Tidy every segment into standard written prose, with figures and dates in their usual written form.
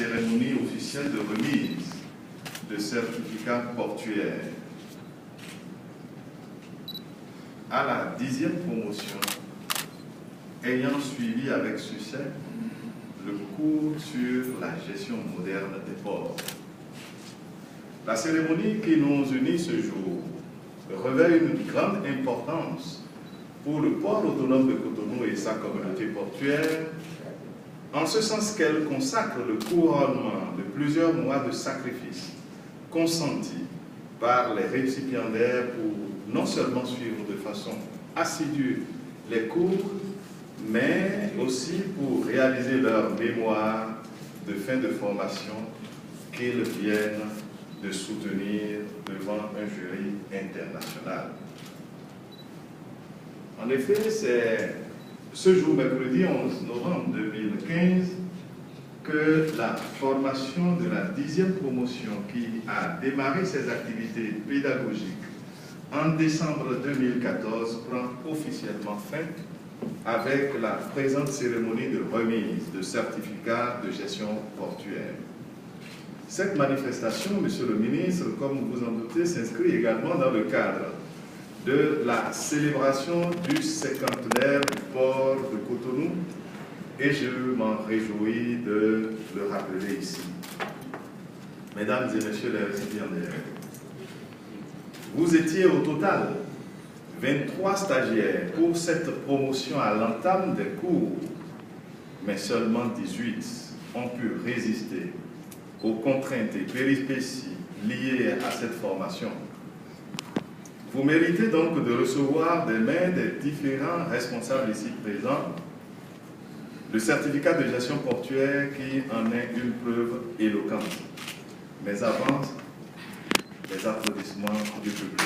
cérémonie officielle de remise de certificats portuaires à la 10e promotion ayant suivi avec succès le cours sur la gestion moderne des ports. La cérémonie qui nous unit ce jour revêt une grande importance pour le port autonome de Cotonou et sa communauté portuaire, en ce sens qu'elle consacre le couronnement de plusieurs mois de sacrifices consentis par les récipiendaires pour non seulement suivre de façon assidue les cours, mais aussi pour réaliser leur mémoire de fin de formation qu'ils viennent de soutenir devant un jury international. En effet, c'est ce jour, mercredi 11 novembre 2015, que la formation de la 10e promotion qui a démarré ses activités pédagogiques en décembre 2014 prend officiellement fin avec la présente cérémonie de remise de certificats de gestion portuaire. Cette manifestation, Monsieur le ministre, comme vous en doutez, s'inscrit également dans le cadre de la célébration du cinquantenaire du port de Cotonou, et je m'en réjouis de le rappeler ici. Mesdames et messieurs les récipiendaires, vous étiez au total 23 stagiaires pour cette promotion à l'entame des cours, mais seulement 18 ont pu résister aux contraintes et péripéties liées à cette formation. Vous méritez donc de recevoir des mains des différents responsables ici présents le certificat de gestion portuaire qui en est une preuve éloquente. Mais avant, les applaudissements du public.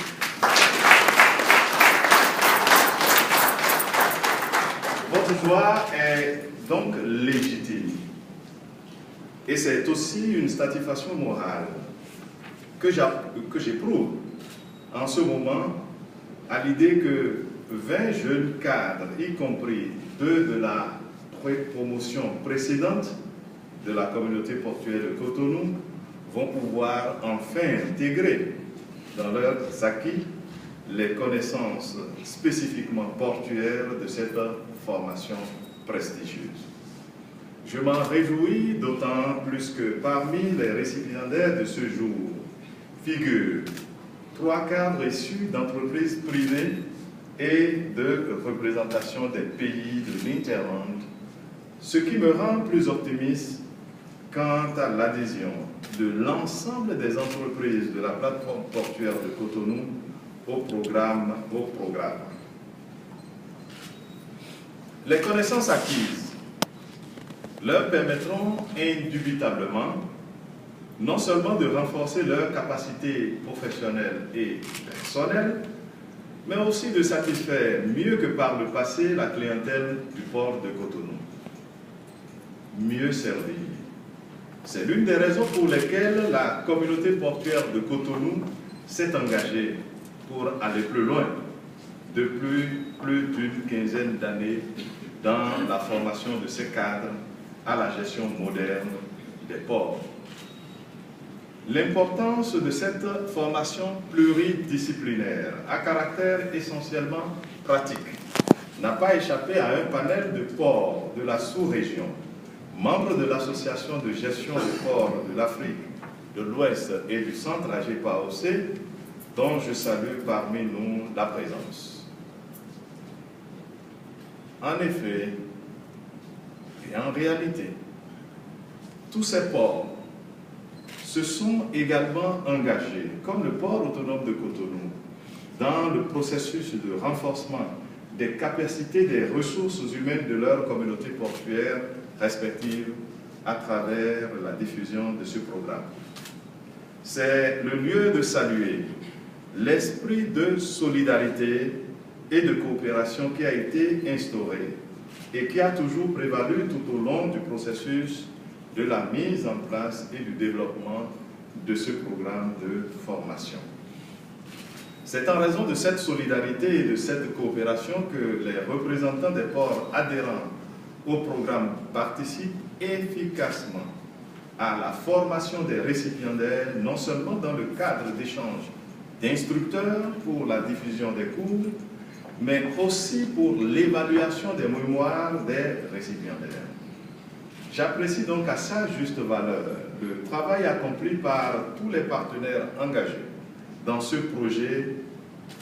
Votre joie est donc légitime. Et c'est aussi une satisfaction morale que j'éprouve en ce moment à l'idée que 20 jeunes cadres, y compris 2 de la promotion précédente de la communauté portuaire de Cotonou, vont pouvoir enfin intégrer dans leurs acquis les connaissances spécifiquement portuaires de cette formation prestigieuse. Je m'en réjouis d'autant plus que parmi les récipiendaires de ce jour figurent 3 cadres issus d'entreprises privées et de représentation des pays de l'Interland, ce qui me rend plus optimiste quant à l'adhésion de l'ensemble des entreprises de la plateforme portuaire de Cotonou au programme. Les connaissances acquises leur permettront indubitablement non seulement de renforcer leurs capacités professionnelles et personnelles, mais aussi de satisfaire mieux que par le passé la clientèle du port de Cotonou. Mieux servir. C'est l'une des raisons pour lesquelles la communauté portuaire de Cotonou s'est engagée pour aller plus loin depuis plus d'une quinzaine d'années dans la formation de ces cadres à la gestion moderne des ports. L'importance de cette formation pluridisciplinaire à caractère essentiellement pratique n'a pas échappé à un panel de ports de la sous-région, membres de l'association de gestion des ports de l'Afrique, de l'Ouest et du Centre AGPAOC, dont je salue parmi nous la présence. En effet, et en réalité, tous ces ports se sont également engagés, comme le port autonome de Cotonou, dans le processus de renforcement des capacités des ressources humaines de leur communauté portuaire respectives à travers la diffusion de ce programme. C'est le lieu de saluer l'esprit de solidarité et de coopération qui a été instauré et qui a toujours prévalu tout au long du processus de la mise en place et du développement de ce programme de formation. C'est en raison de cette solidarité et de cette coopération que les représentants des ports adhérents au programme participent efficacement à la formation des récipiendaires, non seulement dans le cadre d'échanges d'instructeurs pour la diffusion des cours, mais aussi pour l'évaluation des mémoires des récipiendaires. J'apprécie donc à sa juste valeur le travail accompli par tous les partenaires engagés dans ce projet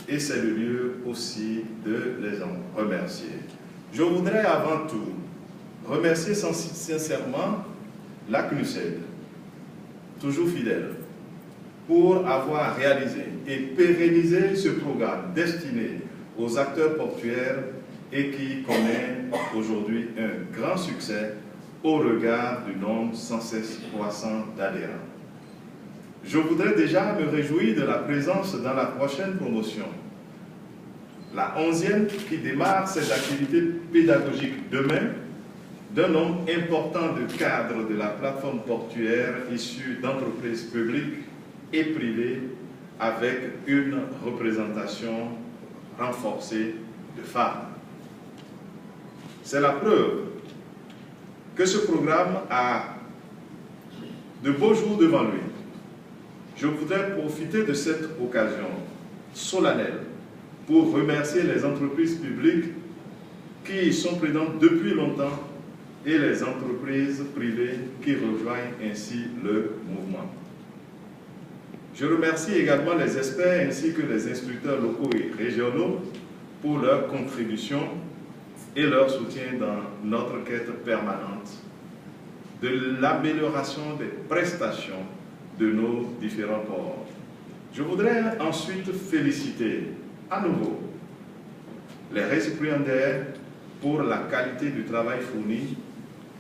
et c'est le lieu aussi de les en remercier. Je voudrais avant tout remercier sincèrement la CNUSED, toujours fidèle, pour avoir réalisé et pérennisé ce programme destiné aux acteurs portuaires et qui connaît aujourd'hui un grand succès au regard du nombre sans cesse croissant d'adhérents. Je voudrais déjà me réjouir de la présence dans la prochaine promotion, la 11e qui démarre ses activités pédagogiques demain, d'un nombre important de cadres de la plateforme portuaire issus d'entreprises publiques et privées avec une représentation renforcée de femmes. C'est la preuve que ce programme a de beaux jours devant lui. Je voudrais profiter de cette occasion solennelle pour remercier les entreprises publiques qui y sont présentes depuis longtemps et les entreprises privées qui rejoignent ainsi le mouvement. Je remercie également les experts ainsi que les instructeurs locaux et régionaux pour leur contribution et leur soutien dans notre quête permanente de l'amélioration des prestations de nos différents ports. Je voudrais ensuite féliciter à nouveau les récipiendaires pour la qualité du travail fourni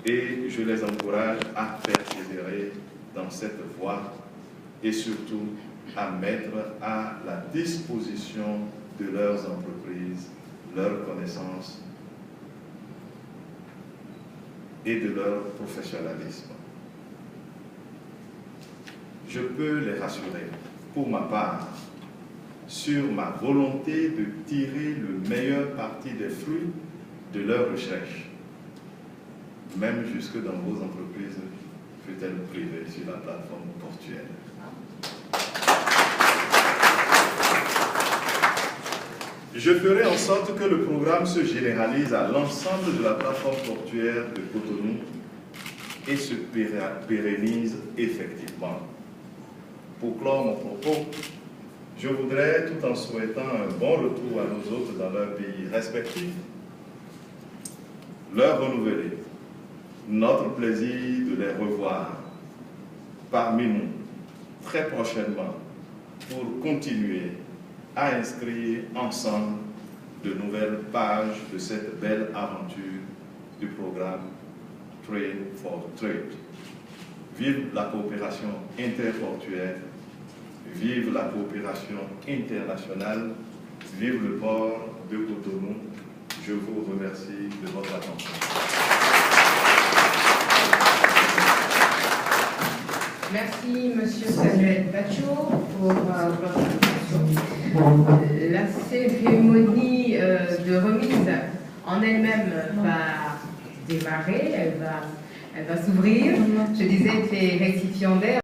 et je les encourage à persévérer dans cette voie et surtout à mettre à la disposition de leurs entreprises leurs connaissances et de leur professionnalisme. Je peux les rassurer, pour ma part, sur ma volonté de tirer le meilleur parti des fruits de leur recherche, même jusque dans vos entreprises, fut-elle privée sur la plateforme portuaire. Je ferai en sorte que le programme se généralise à l'ensemble de la plateforme portuaire de Cotonou et se pérennise effectivement. Pour clore mon propos, je voudrais, tout en souhaitant un bon retour à nos hôtes dans leurs pays respectifs, leur renouveler notre plaisir de les revoir parmi nous très prochainement pour continuer à inscrire ensemble de nouvelles pages de cette belle aventure du programme Trade for Trade. Vive la coopération interportuaire, vive la coopération internationale, vive le port de Cotonou. Je vous remercie de votre attention. Merci, M. Samuel Bachot, pour votre intervention. La cérémonie de remise en elle-même va démarrer, elle va s'ouvrir. Je disais que les récipiendaires